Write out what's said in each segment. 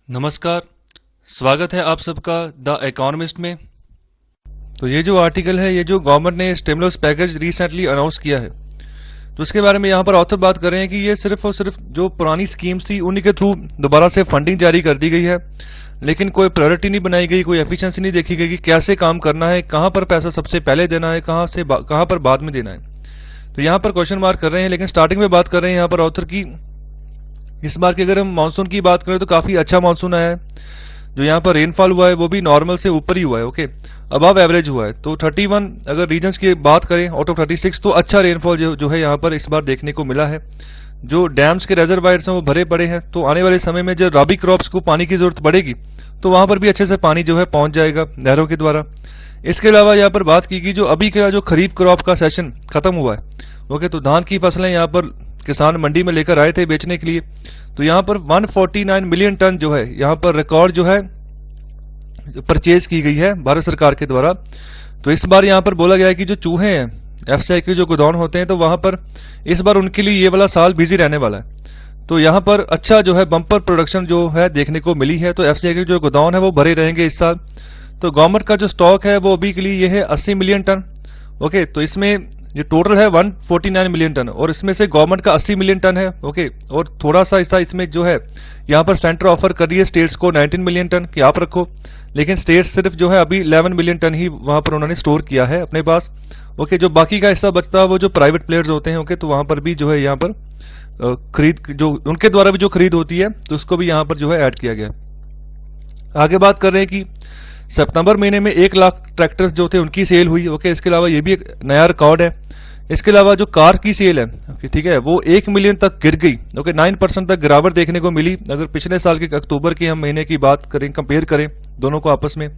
नमस्कार। स्वागत है आप सबका द इकोनॉमिस्ट में। तो ये जो आर्टिकल है, ये जो गवर्नमेंट ने स्टिमुलस पैकेज रिसेंटली अनाउंस किया है, तो उसके बारे में यहाँ पर ऑथर बात कर रहे हैं कि ये सिर्फ और सिर्फ जो पुरानी स्कीम्स थी उन्हीं के थ्रू दोबारा से फंडिंग जारी कर दी गई है, लेकिन कोई प्रायोरिटी नहीं बनाई गई, कोई एफिशिएंसी नहीं देखी गई कि कैसे काम करना है, कहाँ पर पैसा सबसे पहले देना है, कहाँ पर बाद में देना है। तो यहाँ पर क्वेश्चन मार्क कर रहे हैं। लेकिन स्टार्टिंग में बात कर रहे हैं यहाँ पर ऑथर की, इस बार की अगर हम मानसून की बात करें तो काफी अच्छा मानसून आया है। जो यहाँ पर रेनफॉल हुआ है वो भी नॉर्मल से ऊपर ही हुआ है, ओके, अबव एवरेज हुआ है। तो 31 अगर रीजन्स की बात करें आउट ऑफ 36, तो अच्छा रेनफॉल जो है यहाँ पर इस बार देखने को मिला है। जो डैम्स के रेजरवायर्स हैं वो भरे पड़े हैं, तो आने वाले समय में जब रबी क्रॉप्स को पानी की जरूरत पड़ेगी तो वहां पर भी अच्छे से पानी जो है पहुंच जाएगा नहरों के द्वारा। इसके अलावा यहाँ पर बात की जो अभी का जो खरीफ क्रॉप का सेशन खत्म हुआ है, ओके, तो धान की फसलें यहाँ पर किसान मंडी में लेकर आए थे बेचने के लिए। तो यहाँ पर 149 मिलियन टन जो है यहाँ पर रिकॉर्ड जो है परचेज की गई है भारत सरकार के द्वारा। तो इस बार यहाँ पर बोला गया है कि जो चूहे हैं, एफसीआई के जो गोदाम होते हैं, तो वहां पर इस बार उनके लिए ये वाला साल बिजी रहने वाला है। तो यहाँ पर अच्छा जो है बम्पर प्रोडक्शन जो है देखने को मिली है। तो एफसीआई के जो गोदाम है वो भरे रहेंगे इस साल। तो गवर्नमेंट का जो स्टॉक है वो अभी के लिए ये है 80 मिलियन टन, ओके। तो इसमें ये टोटल है 149 मिलियन टन और इसमें से गवर्नमेंट का 80 मिलियन टन है, ओके। और थोड़ा सा हिस्सा इसमें जो है यहाँ पर सेंटर ऑफर कर रही है स्टेट्स को 19 मिलियन टन कि आप रखो, लेकिन स्टेट्स सिर्फ जो है अभी 11 मिलियन टन ही वहां पर उन्होंने स्टोर किया है अपने पास, ओके। जो बाकी का हिस्सा बचता है वो जो प्राइवेट प्लेयर्स होते हैं, ओके, तो वहां पर भी जो है यहाँ पर खरीद जो उनके द्वारा भी जो खरीद होती है तो उसको भी यहाँ पर जो है ऐड किया गया। आगे बात कर रहे हैं कि सितंबर महीने में 1 लाख ट्रैक्टर्स जो थे उनकी सेल हुई, ओके। इसके अलावा ये भी एक नया रिकॉर्ड है। इसके अलावा जो कार की सेल है, ठीक है, वो 1 मिलियन तक गिर गई, ओके, 9% तक गिरावट देखने को मिली। अगर पिछले साल के अक्टूबर के हम महीने की बात करें, कंपेयर करें दोनों को आपस में,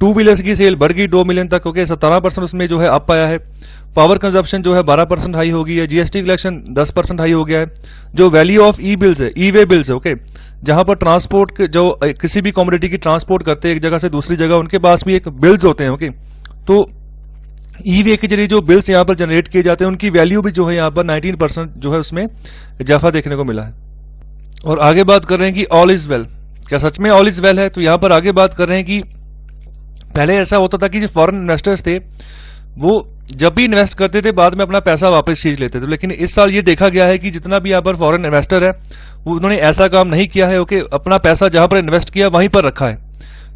2 व्हीलर्स की सेल बढ़ गई 2 मिलियन तक, ओके, 17% उसमें जो है अप आया है। पावर कंजप्शन जो है 12% हाई हो गई है। जीएसटी कलेक्शन 10% हाई हो गया है। जो वैल्यू ऑफ ई बिल्स है, ई वे बिल्स है, ओके, जहां पर ट्रांसपोर्ट जो किसी भी कमोडिटी की ट्रांसपोर्ट करते हैं एक जगह से दूसरी जगह, उनके पास भी एक बिल्स होते हैं, ओके। तो ई वे के जरिए जो बिल्स यहाँ पर जनरेट किए जाते हैं उनकी वैल्यू भी जो है यहाँ पर 19% जो है उसमें इजाफा देखने को मिला है। और आगे बात कर रहे हैं कि ऑल इज वेल, क्या सच में ऑल इज वेल है? तो यहाँ पर आगे बात कर रहे हैं कि पहले ऐसा होता था कि जो फॉरेन इन्वेस्टर्स थे वो जब भी इन्वेस्ट करते थे बाद में अपना पैसा वापस खींच लेते थे, लेकिन इस साल ये देखा गया है कि जितना भी यहाँ पर फॉरेन इन्वेस्टर है वो उन्होंने ऐसा काम नहीं किया है, ओके, अपना पैसा जहां पर इन्वेस्ट किया वहीं पर रखा है।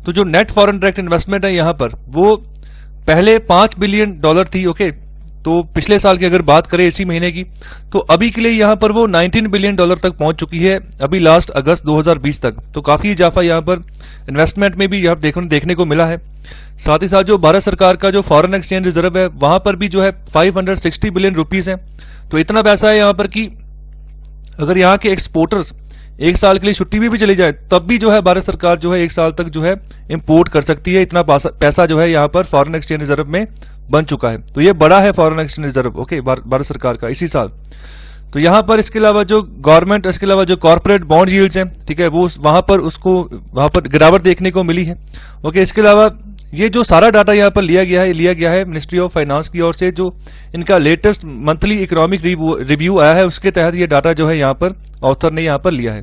तो जो नेट फॉरेन डायरेक्ट इन्वेस्टमेंट है यहाँ पर वो पहले $5 बिलियन थी, ओके। तो पिछले साल की अगर बात करें इसी महीने की, तो अभी के लिए यहाँ पर वो $19 बिलियन तक पहुंच चुकी है अभी लास्ट अगस्त 2020 तक। तो काफी इजाफा यहाँ पर इन्वेस्टमेंट में भी यहाँ देखने को मिला है। साथ ही साथ जो भारत सरकार का जो फॉरेन एक्सचेंज रिजर्व है वहां पर भी जो है 560 बिलियन रुपीज है। तो इतना पैसा है यहाँ पर कि अगर यहाँ के एक्सपोर्टर्स एक साल के लिए छुट्टी में भी चली जाए तब भी जो है भारत सरकार जो है एक साल तक जो है इंपोर्ट कर सकती है। इतना पैसा जो है यहाँ पर फॉरेन एक्सचेंज रिजर्व में बन चुका है। तो ये बड़ा है foreign exchange reserve, okay, Bharat सरकार का इसी साल। तो यहाँ पर इसके अलावा जो गवर्नमेंट, इसके अलावा जो कॉर्पोरेट बॉन्ड यील्ड्स हैं, ठीक है, वो वहां पर गिरावट देखने को मिली है, ओके। इसके अलावा ये जो सारा डाटा यहाँ पर लिया गया है मिनिस्ट्री ऑफ फाइनेंस की ओर से, जो इनका लेटेस्ट मंथली इकोनॉमिक रिव्यू आया है उसके तहत ये डाटा जो है यहाँ पर ऑथर ने यहाँ पर लिया है।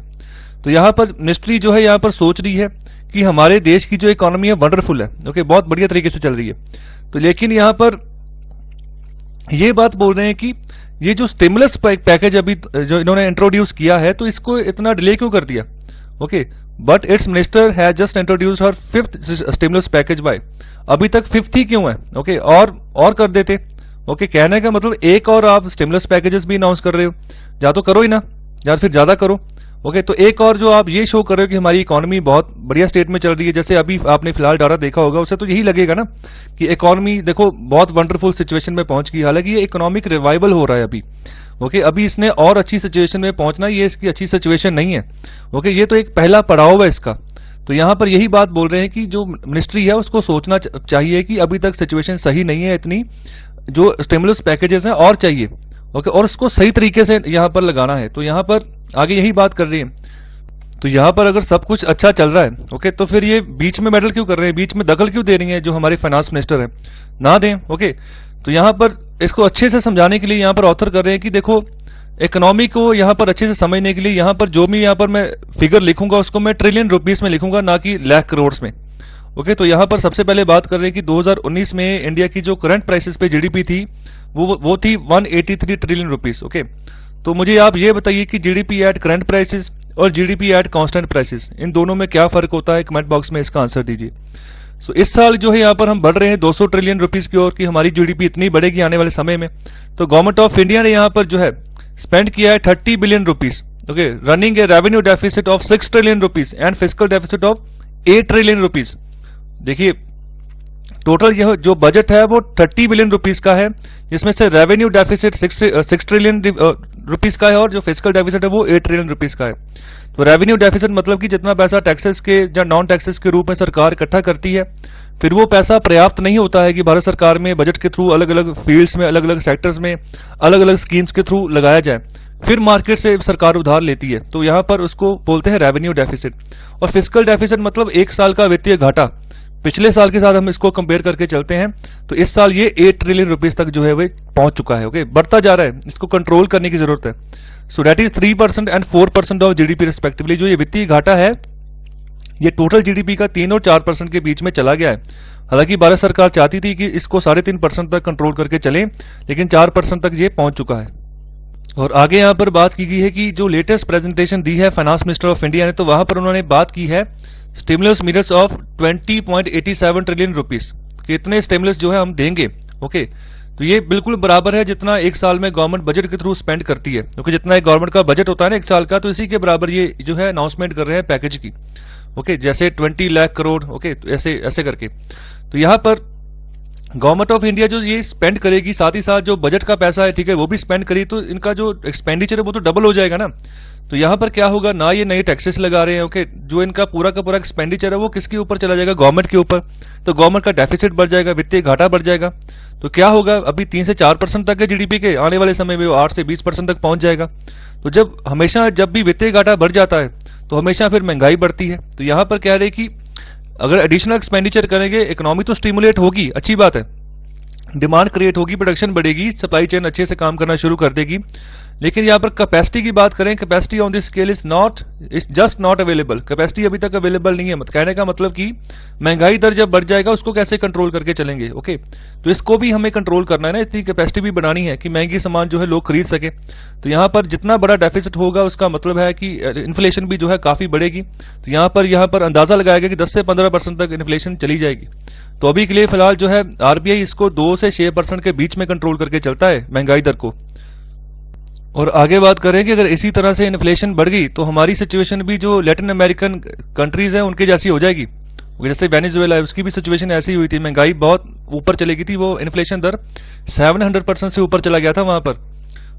तो यहाँ पर मिनिस्ट्री जो है यहाँ पर सोच रही है कि हमारे देश की जो इकोनॉमी है वंडरफुल है, ओके, बहुत बढ़िया तरीके से चल रही है। तो लेकिन यहाँ पर ये बात बोल रहे हैं कि ये जो स्टिमुलस पैकेज अभी जो इन्होंने इंट्रोड्यूस किया है तो इसको इतना डिले क्यों कर दिया, okay. But it's minister has just introduce her 5th stimulus package by, अभी तक 5th ही क्यों है, ओके, और कर देते, ओके। कहने का मतलब एक और आप स्टिमुलस पैकेजेस भी अनाउंस कर रहे हो, या तो करो ही ना, या फिर ज्यादा करो, ओके। तो एक और जो आप ये शो कर रहे हो कि हमारी इकोनॉमी बहुत बढ़िया स्टेट में चल रही है, जैसे अभी आपने फिलहाल डाटा देखा होगा, उससे तो यही लगेगा ना कि इकोनॉमी देखो बहुत वंडरफुल सिचुएशन में पहुंच गई। हालांकि ये इकोनॉमिक रिवाइवल हो रहा है अभी, ओके, अभी इसने और अच्छी सिचुएशन में पहुंचना, ये इसकी अच्छी सिचुएशन नहीं है, ओके, ये तो एक पहला पड़ाव है इसका। तो यहाँ पर यही बात बोल रहे हैं कि जो मिनिस्ट्री है उसको सोचना चाहिए कि अभी तक सिचुएशन सही नहीं है, इतनी जो स्टिमुलस पैकेजेस हैं और चाहिए, ओके, और उसको सही तरीके से यहाँ पर लगाना है। तो यहाँ पर आगे यही बात कर रही है। तो यहाँ पर अगर सब कुछ अच्छा चल रहा है, ओके, तो फिर ये बीच में मेडल क्यों कर रहे हैं, बीच में दखल क्यों दे रही है जो हमारे फाइनेंस मिनिस्टर है, ना दें, ओके। तो यहाँ पर इसको अच्छे से समझाने के लिए यहाँ पर ऑथर कर रहे हैं कि देखो इकोनॉमी को यहाँ पर अच्छे से समझने के लिए यहाँ पर जो भी यहाँ पर मैं फिगर लिखूंगा उसको मैं ट्रिलियन रुपीस में लिखूंगा, ना कि लाख करोड़ में। ओके, तो यहाँ पर सबसे पहले बात कर रहे हैं कि 2019 में इंडिया की जो करंट प्राइसेस पे जीडीपी थी वो थी 183 ट्रिलियन रुपीस। ओके, तो मुझे आप ये बताइए कि जीडीपी एट करंट प्राइसेस और जीडीपी एट कांस्टेंट प्राइसेस, इन दोनों में क्या फर्क होता है? कमेंट बॉक्स में इसका आंसर दीजिए। सो इस साल जो है यहाँ पर हम बढ़ रहे हैं 200 ट्रिलियन रुपीस की ओर, कि हमारी जीडीपी इतनी बढ़ेगी आने वाले समय में। तो गवर्नमेंट ऑफ इंडिया ने यहाँ पर जो है स्पेंड किया है 30 billion rupees. Okay, running a revenue deficit of 6 trillion rupees and physical deficit of 8 trillion rupees. देखिए, टोटल यह जो बजट है वो 30 बिलियन रुपीस का है, जिसमें से रेवेन्यू डेफिसिट 6 ट्रिलियन रुपीस का है और जो फिजिकल डेफिसिट है वो 8 ट्रिलियन रुपीस का है। तो रेवेन्यू डेफिसिट मतलब कि जितना पैसा टैक्सेस के या नॉन टैक्सेस के रूप में सरकार इकट्ठा करती है, फिर वो पैसा पर्याप्त नहीं होता है कि भारत सरकार में बजट के थ्रू अलग अलग फील्ड्स में, अलग अलग सेक्टर्स में, अलग अलग स्कीम्स के थ्रू लगाया जाए, फिर मार्केट से सरकार उधार लेती है। तो यहाँ पर उसको बोलते हैं रेवेन्यू डेफिसिट। और फिजिकल डेफिसिट मतलब एक साल का वित्तीय घाटा। पिछले साल के साथ हम इसको कंपेयर करके चलते हैं तो इस साल ये 8 ट्रिलियन रुपीस तक जो है वो पहुंच चुका है। ओके, बढ़ता जा रहा है, इसको कंट्रोल करने की जरूरत है। So that is 3% and 4% of GDP respectively. जो ये वित्तीय घाटा है ये टोटल जीडीपी का 3 और 4% के बीच में चला गया है। हालांकि भारत सरकार चाहती थी कि इसको 3.5% तक कंट्रोल करके चले, लेकिन 4% तक ये पहुंच चुका है। और आगे यहाँ पर बात की गई है कि जो लेटेस्ट प्रेजेंटेशन दी है फाइनेंस मिनिस्टर ऑफ इंडिया ने, तो वहां पर उन्होंने बात की है stimulus measures of 20.87 trillion rupees. कितने स्टिमुलस जो है हम देंगे। ओके, तो ये बिल्कुल बराबर है जितना एक साल में गवर्नमेंट बजट के थ्रू स्पेंड करती है, क्योंकि जितना एक गवर्नमेंट का बजट होता है ना एक साल का, तो इसी के बराबर ये जो है अनाउंसमेंट कर रहे हैं पैकेज की। ओके, जैसे 20 लाख करोड़। ओके, तो ऐसे ऐसे करके तो यहाँ पर गवर्नमेंट ऑफ इंडिया जो ये स्पेंड करेगी, साथ ही साथ जो बजट का पैसा है, ठीक है, वो भी स्पेंड करी, तो इनका जो एक्सपेंडिचर है वो तो डबल हो जाएगा ना। तो यहाँ पर क्या होगा, ना ये नए टैक्सेस लगा रहे हैं। ओके, जो इनका पूरा का पूरा एक्सपेंडिचर है वो किसके ऊपर चला जाएगा? गवर्नमेंट के ऊपर। तो गवर्नमेंट का डेफिसिट बढ़ जाएगा, वित्तीय घाटा बढ़ जाएगा। तो क्या होगा, अभी 3 से 4% तक है जीडीपी के, आने वाले समय में वो 8 से 20% तक पहुंच जाएगा। तो जब भी वित्तीय घाटा बढ़ जाता है तो हमेशा फिर महंगाई बढ़ती है। तो यहाँ पर कह रहे कि अगर एडिशनल एक्सपेंडिचर करेंगे, इकोनॉमी तो स्टिमुलेट होगी, अच्छी बात है, डिमांड क्रिएट होगी, प्रोडक्शन बढ़ेगी, सप्लाई चेन अच्छे से काम करना शुरू कर देगी। लेकिन यहाँ पर कैपेसिटी की बात करें, capacity on this scale is just not available. Capacity अभी तक अवेलेबल नहीं है। कहने का मतलब कि महंगाई दर जब बढ़ जाएगा उसको कैसे कंट्रोल करके चलेंगे। ओके, तो इसको भी हमें कंट्रोल करना है ना, इतनी कैपेसिटी भी बनानी है कि महंगी सामान जो है लोग खरीद सके। तो यहाँ पर जितना बड़ा डेफिसिट होगा उसका मतलब है कि इन्फ्लेशन भी जो है काफी बढ़ेगी। तो यहाँ पर अंदाजा लगाया गया कि 10 से 15% तक इन्फ्लेशन चली जाएगी। तो अभी के लिए फिलहाल जो है आरबीआई इसको 2 से 6% के बीच में कंट्रोल करके चलता है महंगाई दर को। और आगे बात करें कि अगर इसी तरह से इन्फ्लेशन बढ़ गई तो हमारी सिचुएशन भी जो लैटिन अमेरिकन कंट्रीज हैं उनकी जैसी हो जाएगी। जैसे वेनेजुएला है, उसकी भी सिचुएशन ऐसी हुई थी, महंगाई बहुत ऊपर चली गई थी, वो इन्फ्लेशन दर 700% से ऊपर चला गया था वहां पर।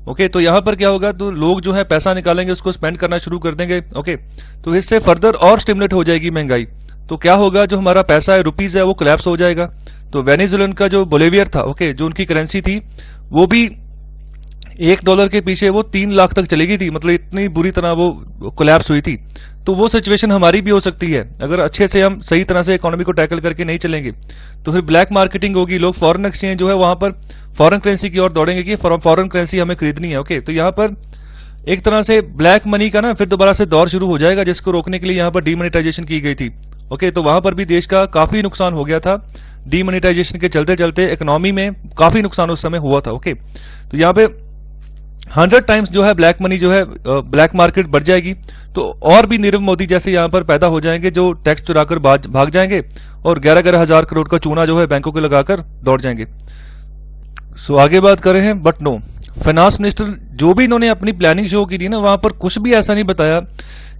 ओके, तो यहाँ पर क्या होगा, तो लोग जो है पैसा निकालेंगे, उसको स्पेंड करना शुरू कर देंगे। ओके, तो इससे फर्दर और स्टिमुलेट हो जाएगी महंगाई। तो क्या होगा, जो हमारा पैसा है, रुपीज है, वो कोलैप्स हो जाएगा। तो वेनेजुएलन का जो बोलिवियर था, ओके, जो उनकी करेंसी थी, वो भी $1 के पीछे वो 3 लाख तक चली गई थी। मतलब इतनी बुरी तरह वो कोलैप्स हुई थी। तो वो सिचुएशन हमारी भी हो सकती है अगर अच्छे से हम सही तरह से इकोनॉमी को टैकल करके नहीं चलेंगे। तो फिर ब्लैक मार्केटिंग होगी, लोग फॉरेन एक्सचेंज जो है वहां पर फॉरेन करेंसी की ओर दौड़ेंगे कि फॉरेन करेंसी हमें खरीदनी है। ओके, तो यहाँ पर एक तरह से ब्लैक मनी का ना फिर दोबारा से दौर शुरू हो जाएगा, जिसको रोकने के लिए यहाँ पर डीमोनेटाइजेशन की गई थी। ओके, तो वहां पर भी देश का काफी नुकसान हो गया था। डीमोनेटाइजेशन के चलते चलते इकोनॉमी में काफी नुकसान उस समय हुआ था। ओके, तो यहाँ पे 100 टाइम्स जो है ब्लैक मनी जो है ब्लैक मार्केट बढ़ जाएगी। तो और भी नीरव मोदी जैसे यहाँ पर पैदा हो जाएंगे जो टैक्स चुराकर भाग जाएंगे और 11-11 हजार करोड़ का चूना जो है बैंकों को लगाकर दौड़ जाएंगे। सो आगे बात कर रहे हैं, बट नो, फाइनेंस मिनिस्टर जो भी इन्होंने अपनी प्लानिंग शो की थी ना, वहां पर कुछ भी ऐसा नहीं बताया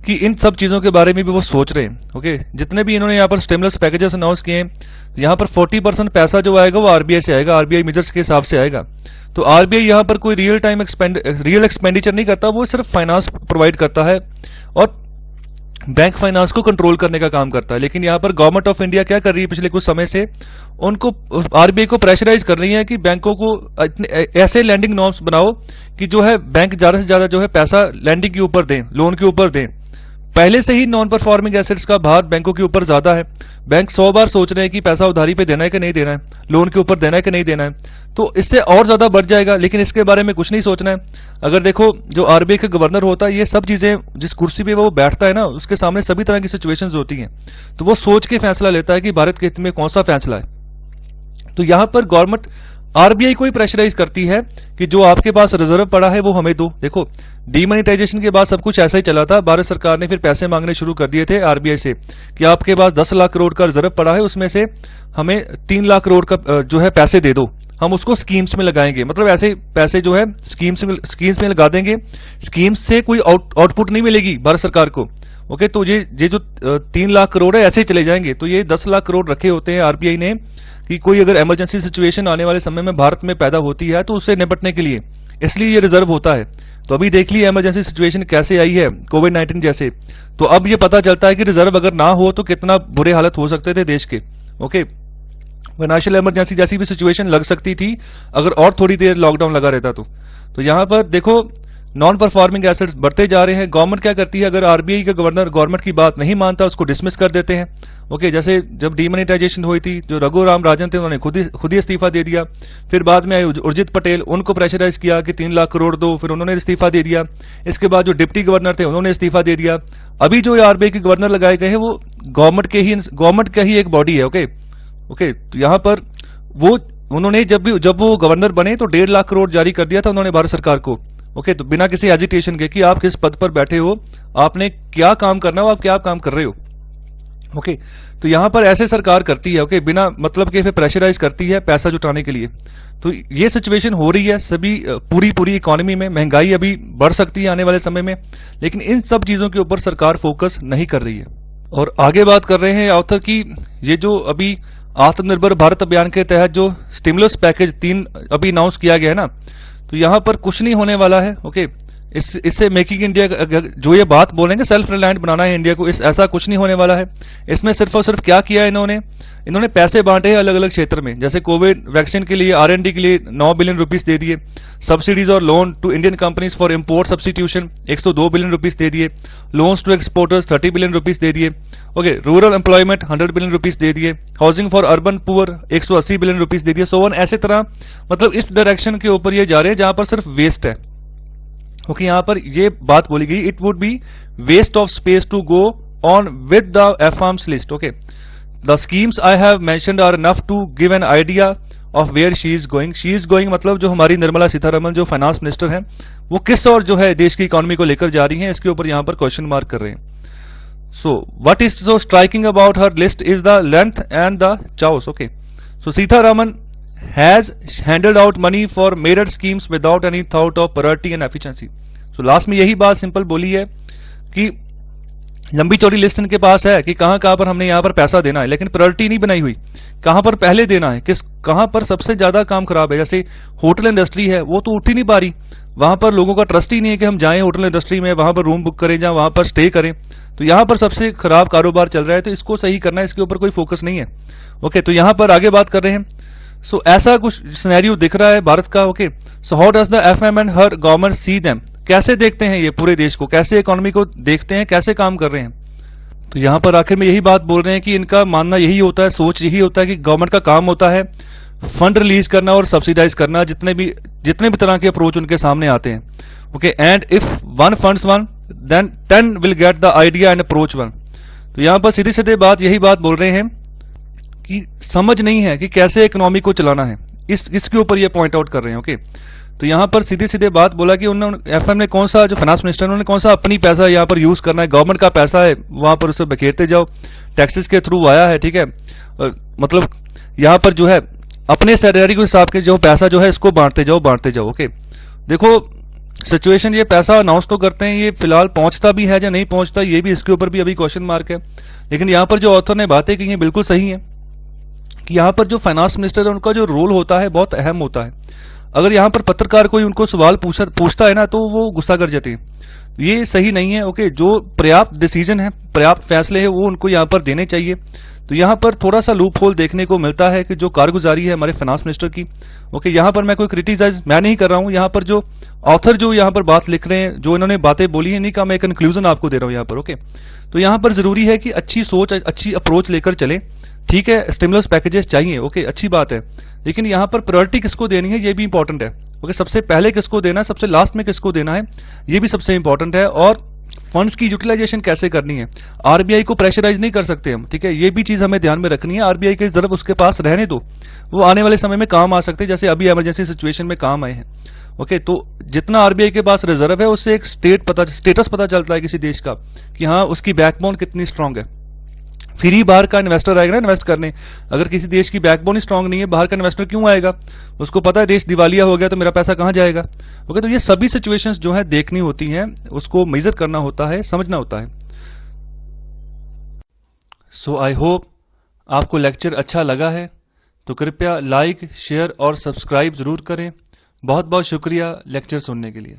कि इन सब चीजों के बारे में भी वो सोच रहे हैं। ओके, जितने भी इन्होंने यहाँ पर स्टिमुलस पैकेजेस अनाउंस किए हैं, यहाँ पर 40% पैसा जो आएगा वो आरबीआई से आएगा, आरबीआई मेजर्स के हिसाब से आएगा। तो आरबीआई यहाँ पर कोई रियल एक्सपेंडिचर नहीं करता, वो सिर्फ फाइनेंस प्रोवाइड करता है और बैंक फाइनेंस को कंट्रोल करने का काम करता है। लेकिन यहाँ पर गवर्नमेंट ऑफ इंडिया क्या कर रही है पिछले कुछ समय से, उनको आरबीआई को प्रेशराइज कर रही है कि बैंकों को ऐसे लैंडिंग नॉर्म्स बनाओ कि जो है बैंक ज्यादा से ज्यादा जो है पैसा लैंडिंग के ऊपर दें, लोन के ऊपर दें, पहले से ही नॉन परफॉर्मिंग एसेट्स का भार बैंकों के ऊपर ज्यादा है। बैंक 100 बार सोच रहे हैं कि पैसा उधारी पे देना है कि नहीं देना है, लोन के ऊपर देना है कि नहीं देना है, तो इससे और ज्यादा बढ़ जाएगा, लेकिन इसके बारे में कुछ नहीं सोचना है। अगर देखो जो आरबीआई का गवर्नर होता है, ये सब चीजें जिस कुर्सी पे वो बैठता है ना, उसके सामने सभी तरह की सिचुएशंस होती हैं, तो वो सोच के फैसला लेता है कि भारत के हित में कौन सा फैसला है। तो यहां पर गवर्नमेंट आरबीआई को ही प्रेशराइज करती है कि जो आपके पास रिजर्व पड़ा है वो हमें दो। देखो डीमोनेटाइजेशन के बाद सब कुछ ऐसा ही चला था, भारत सरकार ने फिर पैसे मांगने शुरू कर दिए थे आरबीआई से कि आपके पास 10 लाख करोड़ का रिजर्व पड़ा है, उसमें से हमें 3 लाख करोड़ का जो है पैसे दे दो, हम उसको स्कीम्स में लगाएंगे। मतलब ऐसे पैसे जो है स्कीम्स में लगा देंगे, स्कीम्स से कोई आउटपुट नहीं मिलेगी भारत सरकार को। ओके, तो ये जो 3 लाख करोड़ है ऐसे ही चले जाएंगे। तो ये 10 लाख करोड़ रखे होते हैं आरबीआई ने कि कोई अगर इमरजेंसी सिचुएशन आने वाले समय में भारत में पैदा होती है तो उससे निपटने के लिए, इसलिए ये रिजर्व होता है। तो अभी देख ली इमरजेंसी सिचुएशन कैसे आई है कोविड-19 जैसे, तो अब ये पता चलता है कि रिजर्व अगर ना हो तो कितना बुरे हालत हो सकते थे देश के। ओके, फाइनेंशियल इमरजेंसी जैसी भी सिचुएशन लग सकती थी अगर और थोड़ी देर लॉकडाउन लगा रहता तो यहां पर देखो नॉन परफॉर्मिंग एसेट्स बढ़ते जा रहे हैं। गवर्नमेंट क्या करती है, अगर आरबीआई का गवर्नर गवर्नमेंट की बात नहीं मानता उसको डिसमिस कर देते हैं। ओके, जैसे जब डीमोनेटाइजेशन हुई थी, जो रघुराम राजन थे उन्होंने खुद ही इस्तीफा दे दिया। फिर बाद में आए उर्जित पटेल, उनको प्रेशराइज किया कि 3 लाख करोड़ दो, फिर उन्होंने इस्तीफा दे दिया। इसके बाद जो डिप्टी गवर्नर थे उन्होंने इस्तीफा दे दिया। अभी जो आरबीआई के गवर्नर लगाए गए हैं वो गवर्नमेंट का ही एक बॉडी है। ओके, तो यहाँ पर वो उन्होंने जब वो गवर्नर बने तो 1.5 लाख करोड़ जारी कर दिया था उन्होंने भारत सरकार को। ओके, तो बिना किसी एजिटेशन के कि आप किस पद पर बैठे हो, आपने क्या काम करना हो, आप क्या काम कर रहे हो। ओके, तो यहां पर ऐसे सरकार करती है। ओके, बिना मतलब के फिर प्रेशराइज करती है पैसा जुटाने के लिए। तो ये सिचुएशन हो रही है सभी पूरी इकोनॉमी में। महंगाई अभी बढ़ सकती है आने वाले समय में, लेकिन इन सब चीजों के ऊपर सरकार फोकस नहीं कर रही है। और आगे बात कर रहे हैं ऑथर की, ये जो अभी आत्मनिर्भर भारत अभियान के तहत जो स्टिमुलस पैकेज 3 अभी अनाउंस किया गया है ना, तो यहां पर कुछ नहीं होने वाला है। ओके, इससे मेकिंग इंडिया जो ये बात बोलेंगे सेल्फ रिलायंट बनाना है इंडिया को, ऐसा कुछ नहीं होने वाला है। इसमें सिर्फ और सिर्फ क्या किया है इन्होंने पैसे बांटे हैं अलग अलग क्षेत्र में। जैसे कोविड वैक्सीन के लिए R&D के लिए 9 बिलियन रुपीस दे दिए, सब्सिडीज और loan to Indian companies for import substitution 102 billion rupees दे दिए, loans to exporters 30 billion rupees दे दिए। Okay, rural employment 100 billion rupees दे दिए, housing for urban poor 180 billion rupees दे दिए। सो वन ऐसे तरह, मतलब इस डायरेक्शन के ऊपर ये जा रहे हैं जहां पर सिर्फ वेस्ट है। ओके, यहां पर ये बात बोली गई, it would be waste of space to go on with the F arms list. Okay, the schemes I have mentioned are enough to give an idea of where she is going. She is going मतलब जो हमारी निर्मला सीतारमन जो finance minister हैं, वो किस और जो है देश की इकोनॉमी को लेकर जा रही हैं, इसके ऊपर यहां पर क्वेश्चन मार्क कर रहे हैं। So what is so striking about her list is the length and the chaos. Okay, so Sitharaman has handed out money for merit schemes without any thought of priority and efficiency. So last में यही बात simple बोली है कि लंबी चौड़ी list इनके पास है कि कहां पर हमने यहां पर पैसा देना है, लेकिन प्रायोरिटी नहीं बनाई हुई, कहां पर पहले देना है, कहां पर सबसे ज्यादा काम खराब है। जैसे होटल इंडस्ट्री है, वो तो उठ ही नहीं पा रही, वहां पर लोगों का ट्रस्ट ही नहीं है कि हम जाएं होटल इंडस्ट्री में, वहां पर रूम बुक करें, जहां वहां पर स्टे करें। तो यहां पर सबसे खराब कारोबार चल रहा है, तो इसको सही करना है, इसके ऊपर कोई फोकस नहीं है। ओके, तो यहां पर आगे बात कर रहे हैं। सो ऐसा कुछ सिनेरियो दिख रहा है भारत का। Okay, so how does the FM and her government see them, कैसे देखते हैं ये पूरे देश को, कैसे इकोनॉमी को देखते हैं, कैसे काम कर रहे हैं। तो यहां पर आखिर में यही बात बोल रहे हैं कि इनका मानना यही होता है, सोच यही होता है कि गवर्नमेंट का काम होता है फंड रिलीज करना और सब्सिडाइज करना, जितने भी तरह के अप्रोच उनके सामने आते हैं। Okay, and if one funds one then 10 will get the idea and approach one. तो यहां पर सीधे सीधे ये ही बात बोल रहे हैं कि समझ नहीं है कि कैसे इकोनॉमी को चलाना है, इसके ऊपर ये पॉइंट आउट कर रहे हैं। ओके, तो यहां पर सीधे सीधे बात बोला कि उन्होंने एफएम ने कौन सा, जो फाइनेंस मिनिस्टर उन्होंने कौन सा अपनी पैसा यहां पर यूज करना है, गवर्नमेंट का पैसा है वहां पर उसे बखेरते जाओ, टैक्सेस के थ्रू आया है, ठीक है। मतलब यहां पर जो है अपने सैलरी के हिसाब के जो पैसा जो है इसको बांटते जाओ। ओके, देखो सिचुएशन, ये पैसा अनाउंस तो करते हैं, ये फिलहाल पहुंचता भी है या नहीं पहुंचता, ये भी इसके ऊपर भी अभी क्वेश्चन मार्क है। लेकिन यहां पर जो ऑथर ने बातें की हैं बिल्कुल सही है कि यहां पर जो फाइनेंस मिनिस्टर है उनका जो रोल होता है बहुत अहम होता है। अगर यहां पर पत्रकार कोई उनको सवाल पूछता है ना, तो वो गुस्सा कर जाते हैं, ये सही नहीं है। ओके, जो पर्याप्त डिसीजन है, पर्याप्त फैसले है, वो उनको यहां पर देने चाहिए तो यहाँ पर थोड़ा सा लूप होल देखने को मिलता है कि जो कारगुजारी है हमारे फाइनेंस मिनिस्टर की, ओके, यहाँ पर मैं कोई क्रिटिसाइज मैं नहीं कर रहा हूँ, यहाँ पर जो ऑथर जो यहाँ पर बात लिख रहे हैं, जो इन्होंने बातें बोली है, इन्हीं का मैं कंक्लूजन आपको दे रहा हूँ यहाँ पर, ओके। तो यहाँ पर जरूरी है कि अच्छी सोच, अच्छी अप्रोच लेकर चले। ठीक है, स्टिमुलस पैकेजेस चाहिए, ओके, अच्छी बात है, लेकिन यहाँ पर प्रायोरिटी किसको देनी है ये भी इंपॉर्टेंट है, ओके। सबसे पहले किसको देना है, सबसे लास्ट में किसको देना है, ये भी सबसे इंपॉर्टेंट है। और फंड्स की यूटिलाइजेशन कैसे करनी है, आरबीआई को प्रेशराइज नहीं कर सकते हम, ठीक है, ये भी चीज हमें ध्यान में रखनी है। आरबीआई के जरूर उसके पास रहने दो, वो आने वाले समय में काम आ सकते हैं, जैसे अभी इमरजेंसी सिचुएशन में काम आए हैं, ओके। तो जितना आरबीआई के पास रिजर्व है उससे एक स्टेटस पता चलता है किसी देश का कि हाँ उसकी बैकबोन कितनी स्ट्रांग है। फिर ही बाहर का इन्वेस्टर आएगा ना इन्वेस्ट करने। अगर किसी देश की बैकबोन स्ट्रांग नहीं है, बाहर का इन्वेस्टर क्यों आएगा, उसको पता है देश दिवालिया हो गया तो मेरा पैसा कहां जाएगा, ओके। तो ये सभी सिचुएशंस जो है देखनी होती हैं, उसको मेजर करना होता है, समझना होता है। सो आई होप आपको लेक्चर अच्छा लगा है, तो कृपया लाइक, शेयर और सब्सक्राइब जरूर करें। बहुत बहुत शुक्रिया लेक्चर सुनने के लिए।